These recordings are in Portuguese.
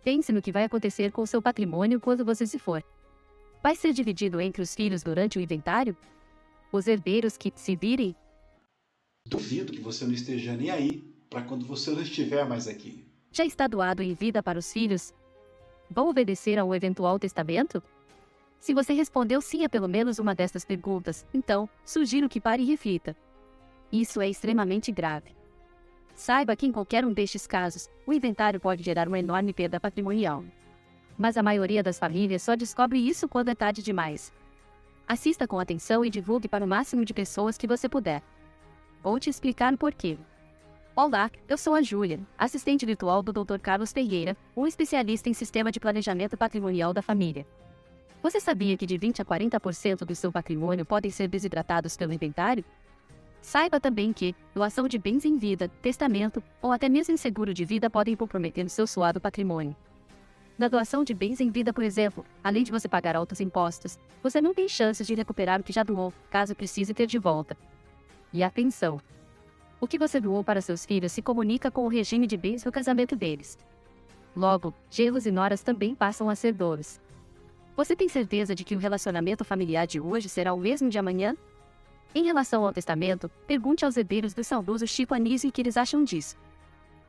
Pense no que vai acontecer com o seu patrimônio quando você se for. Vai ser dividido entre os filhos durante o inventário? Os herdeiros que se virem? Duvido que você não esteja nem aí para quando você não estiver mais aqui. Já está doado em vida para os filhos? Vão obedecer ao eventual testamento? Se você respondeu sim a pelo menos uma destas perguntas, então, sugiro que pare e reflita. Isso é extremamente grave. Saiba que em qualquer um destes casos, o inventário pode gerar uma enorme perda patrimonial. Mas a maioria das famílias só descobre isso quando é tarde demais. Assista com atenção e divulgue para o máximo de pessoas que você puder. Vou te explicar por quê. Olá, eu sou a Júlia, assistente virtual do Dr. Carlos Ferreira, um especialista em sistema de planejamento patrimonial da família. Você sabia que de 20 a 40% do seu patrimônio podem ser desidratados pelo inventário? Saiba também que doação de bens em vida, testamento ou até mesmo seguro de vida podem comprometer o seu suado patrimônio. Na doação de bens em vida, por exemplo, além de você pagar altos impostos, você não tem chances de recuperar o que já doou, caso precise ter de volta. E atenção! O que você doou para seus filhos se comunica com o regime de bens do casamento deles. Logo, genros e noras também passam a ser donos. Você tem certeza de que o relacionamento familiar de hoje será o mesmo de amanhã? Em relação ao testamento, pergunte aos herdeiros do saudoso Chico Anísio o que eles acham disso.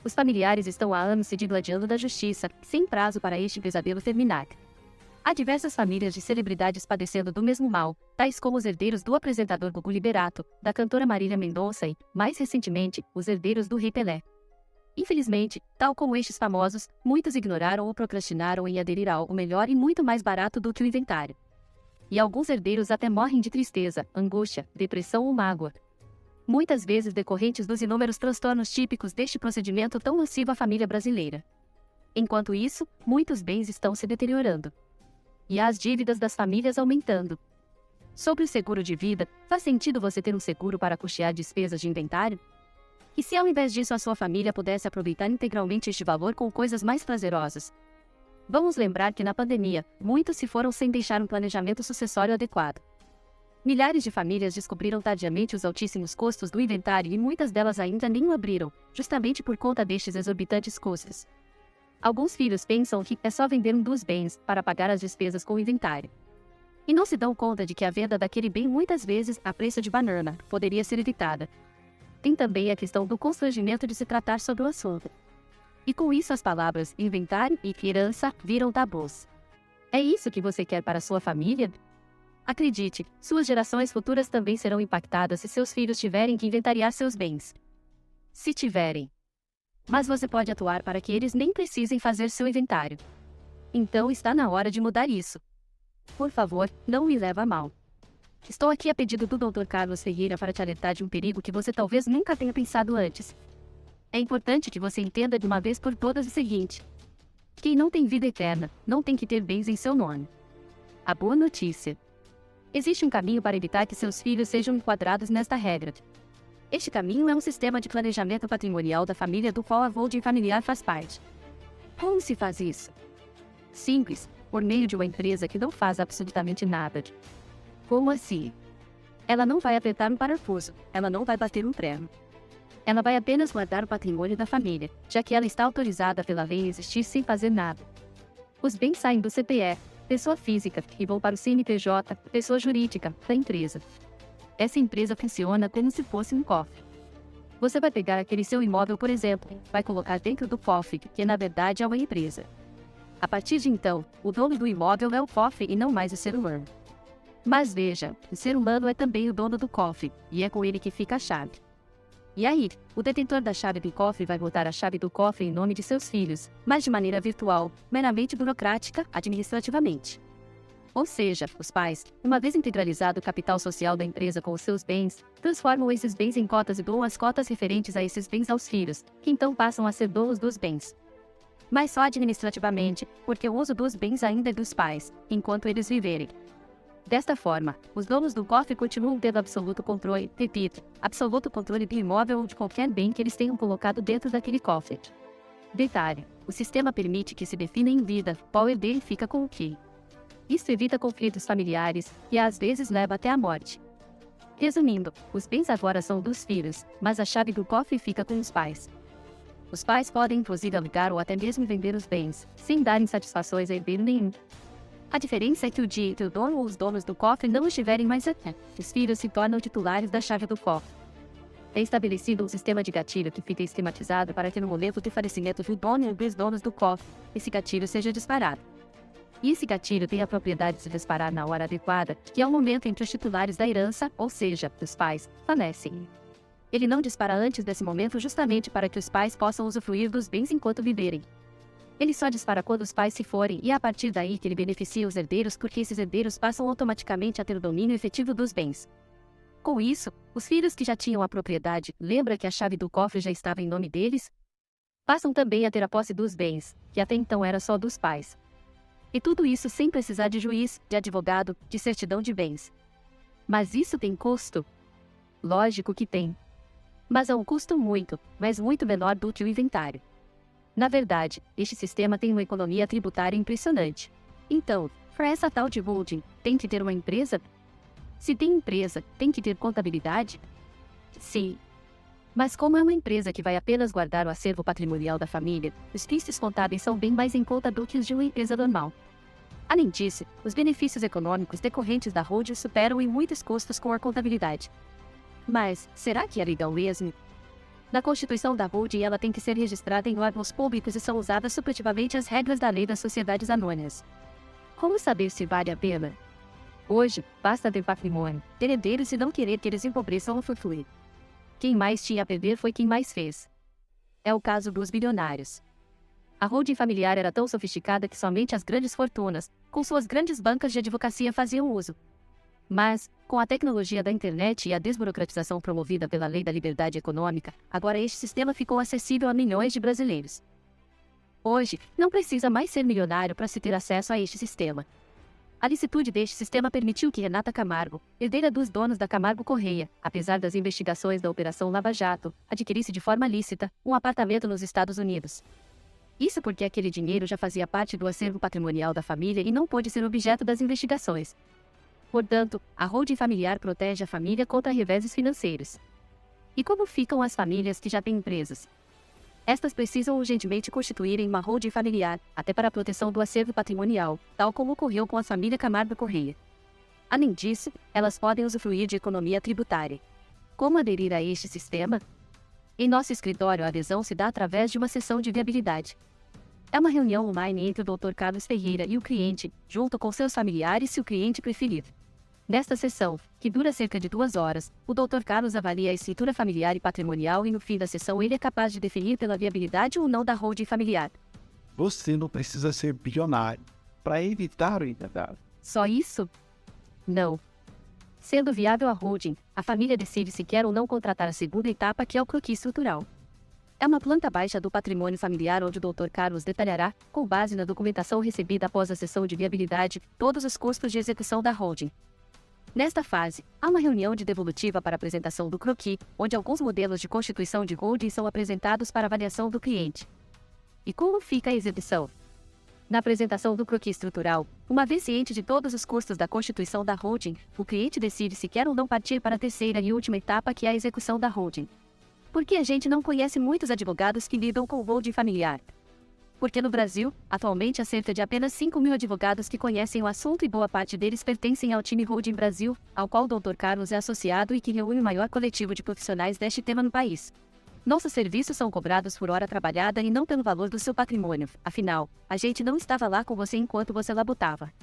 Os familiares estão há anos se digladiando da justiça, sem prazo para este pesadelo terminar. Há diversas famílias de celebridades padecendo do mesmo mal, tais como os herdeiros do apresentador Gugu Liberato, da cantora Marília Mendonça e, mais recentemente, os herdeiros do Rei Pelé. Infelizmente, tal como estes famosos, muitos ignoraram ou procrastinaram em aderir a algo melhor e muito mais barato do que o inventário. E alguns herdeiros até morrem de tristeza, angústia, depressão ou mágoa. Muitas vezes decorrentes dos inúmeros transtornos típicos deste procedimento tão nocivo à família brasileira. Enquanto isso, muitos bens estão se deteriorando. E as dívidas das famílias aumentando. Sobre o seguro de vida, faz sentido você ter um seguro para custear despesas de inventário? E se ao invés disso a sua família pudesse aproveitar integralmente este valor com coisas mais prazerosas? Vamos lembrar que na pandemia, muitos se foram sem deixar um planejamento sucessório adequado. Milhares de famílias descobriram tardiamente os altíssimos custos do inventário e muitas delas ainda nem o abriram, justamente por conta destes exorbitantes custos. Alguns filhos pensam que é só vender um dos bens para pagar as despesas com o inventário. E não se dão conta de que a venda daquele bem muitas vezes, a preço de banana, poderia ser evitada. Tem também a questão do constrangimento de se tratar sobre o assunto. E com isso as palavras inventário e herança viram tabus. É isso que você quer para sua família? Acredite, suas gerações futuras também serão impactadas se seus filhos tiverem que inventariar seus bens. Se tiverem. Mas você pode atuar para que eles nem precisem fazer seu inventário. Então está na hora de mudar isso. Por favor, não me leve a mal. Estou aqui a pedido do Dr. Carlos Ferreira para te alertar de um perigo que você talvez nunca tenha pensado antes. É importante que você entenda de uma vez por todas o seguinte: quem não tem vida eterna, não tem que ter bens em seu nome. A boa notícia: existe um caminho para evitar que seus filhos sejam enquadrados nesta regra. Este caminho é um sistema de planejamento patrimonial da família do qual a holding familiar faz parte. Como se faz isso? Simples, por meio de uma empresa que não faz absolutamente nada. Como assim? Ela não vai apertar um parafuso, ela não vai bater um prego. Ela vai apenas guardar o patrimônio da família, já que ela está autorizada pela lei a existir sem fazer nada. Os bens saem do CPF, pessoa física, e vão para o CNPJ, pessoa jurídica, da empresa. Essa empresa funciona como se fosse um cofre. Você vai pegar aquele seu imóvel, por exemplo, vai colocar dentro do cofre, que na verdade é uma empresa. A partir de então, o dono do imóvel é o cofre e não mais o ser humano. Mas veja, o ser humano é também o dono do cofre, e é com ele que fica a chave. E aí, o detentor da chave do cofre vai botar a chave do cofre em nome de seus filhos, mas de maneira virtual, meramente burocrática, administrativamente. Ou seja, os pais, uma vez integralizado o capital social da empresa com os seus bens, transformam esses bens em cotas e doam as cotas referentes a esses bens aos filhos, que então passam a ser donos dos bens. Mas só administrativamente, porque o uso dos bens ainda é dos pais, enquanto eles viverem. Desta forma, os donos do cofre continuam tendo absoluto controle, repito, absoluto controle do imóvel ou de qualquer bem que eles tenham colocado dentro daquele cofre. Detalhe: o sistema permite que se defina em vida qual herdeiro fica com o quê. Isso evita conflitos familiares, e às vezes leva até a morte. Resumindo, os bens agora são dos filhos, mas a chave do cofre fica com os pais. Os pais podem inclusive alugar ou até mesmo vender os bens, sem darem satisfações a herdeiro nenhum. A diferença é que o dia em que o dono ou os donos do cofre não estiverem mais aqui, os filhos se tornam titulares da chave do cofre. É estabelecido um sistema de gatilho que fica esquematizado para que no momento de falecimento do dono ou dos donos do cofre, esse gatilho seja disparado. E esse gatilho tem a propriedade de se disparar na hora adequada, que é o momento em que os titulares da herança, ou seja, os pais, falecem. Ele não dispara antes desse momento justamente para que os pais possam usufruir dos bens enquanto viverem. Ele só dispara quando os pais se forem e é a partir daí que ele beneficia os herdeiros porque esses herdeiros passam automaticamente a ter o domínio efetivo dos bens. Com isso, os filhos que já tinham a propriedade, lembra que a chave do cofre já estava em nome deles? Passam também a ter a posse dos bens, que até então era só dos pais. E tudo isso sem precisar de juiz, de advogado, de certidão de bens. Mas isso tem custo? Lógico que tem. Mas é um custo muito, mas muito menor do que o inventário. Na verdade, este sistema tem uma economia tributária impressionante. Então, para essa tal de holding, tem que ter uma empresa? Se tem empresa, tem que ter contabilidade? Sim. Mas como é uma empresa que vai apenas guardar o acervo patrimonial da família, os testes contábeis são bem mais em conta do que os de uma empresa normal. Além disso, os benefícios econômicos decorrentes da holding superam em muitos custos com a contabilidade. Mas, será que é legal mesmo? Na Constituição da holding, ela tem que ser registrada em órgãos públicos e são usadas supletivamente as regras da lei das sociedades anônimas. Como saber se vale a pena? Hoje, basta ter patrimônio, ter herdeiros e não querer que eles empobreçam ou flutuem. Quem mais tinha a perder foi quem mais fez. É o caso dos bilionários. A holding familiar era tão sofisticada que somente as grandes fortunas, com suas grandes bancas de advocacia, faziam uso. Mas, com a tecnologia da internet e a desburocratização promovida pela Lei da Liberdade Econômica, agora este sistema ficou acessível a milhões de brasileiros. Hoje, não precisa mais ser milionário para se ter acesso a este sistema. A licitude deste sistema permitiu que Renata Camargo, herdeira dos donos da Camargo Correia, apesar das investigações da Operação Lava Jato, adquirisse de forma lícita um apartamento nos Estados Unidos. Isso porque aquele dinheiro já fazia parte do acervo patrimonial da família e não pôde ser objeto das investigações. Portanto, a holding familiar protege a família contra reveses financeiros. E como ficam as famílias que já têm empresas? Estas precisam urgentemente constituírem uma holding familiar, até para a proteção do acervo patrimonial, tal como ocorreu com a família Camargo Correia. Além disso, elas podem usufruir de economia tributária. Como aderir a este sistema? Em nosso escritório, a adesão se dá através de uma sessão de viabilidade. É uma reunião online entre o Dr. Carlos Ferreira e o cliente, junto com seus familiares se o cliente preferir. Nesta sessão, que dura cerca de 2 horas, o Dr. Carlos avalia a escritura familiar e patrimonial e no fim da sessão ele é capaz de definir pela viabilidade ou não da holding familiar. Você não precisa ser bilionário para evitar o endividamento. Só isso? Não. Sendo viável a holding, a família decide se quer ou não contratar a segunda etapa, que é o croquis estrutural. É uma planta baixa do patrimônio familiar onde o Dr. Carlos detalhará, com base na documentação recebida após a sessão de viabilidade, todos os custos de execução da holding. Nesta fase, há uma reunião de devolutiva para apresentação do croquis, onde alguns modelos de constituição de holding são apresentados para avaliação do cliente. E como fica a exibição? Na apresentação do croquis estrutural, uma vez ciente de todos os custos da constituição da holding, o cliente decide se quer ou não partir para a terceira e última etapa, que é a execução da holding. Por que a gente não conhece muitos advogados que lidam com holding familiar? Porque no Brasil, atualmente há cerca de apenas 5.000 advogados que conhecem o assunto e boa parte deles pertencem ao time Holding Brasil, ao qual o Dr. Carlos é associado e que reúne o maior coletivo de profissionais deste tema no país. Nossos serviços são cobrados por hora trabalhada e não pelo valor do seu patrimônio, afinal, a gente não estava lá com você enquanto você labutava.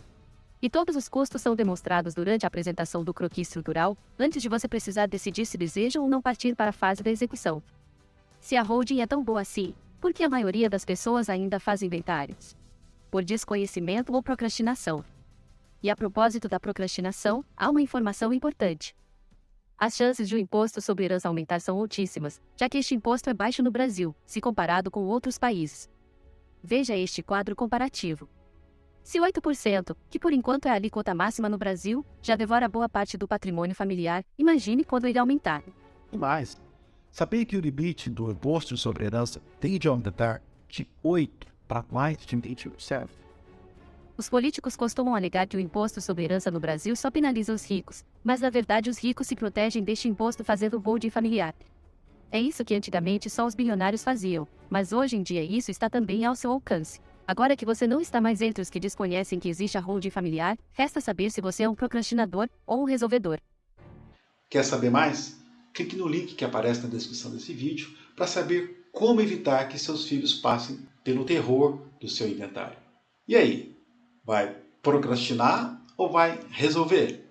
E todos os custos são demonstrados durante a apresentação do croquis estrutural, antes de você precisar decidir se deseja ou não partir para a fase da execução. Se a holding é tão boa assim, por que a maioria das pessoas ainda faz inventários? Por desconhecimento ou procrastinação. E a propósito da procrastinação, há uma informação importante. As chances de o imposto sobre herança aumentar são altíssimas, já que este imposto é baixo no Brasil, se comparado com outros países. Veja este quadro comparativo. Se 8%, que por enquanto é a alíquota máxima no Brasil, já devora boa parte do patrimônio familiar, imagine quando ele aumentar. E mais, sabia que o limite do imposto sobre herança tende a aumentar de 8% para mais de 20%? Os políticos costumam alegar que o imposto sobre herança no Brasil só penaliza os ricos, mas na verdade os ricos se protegem deste imposto fazendo holding familiar. É isso que antigamente só os bilionários faziam, mas hoje em dia isso está também ao seu alcance. Agora que você não está mais entre os que desconhecem que existe a holding familiar, resta saber se você é um procrastinador ou um resolvedor. Quer saber mais? Clique no link que aparece na descrição desse vídeo para saber como evitar que seus filhos passem pelo terror do seu inventário. E aí, vai procrastinar ou vai resolver?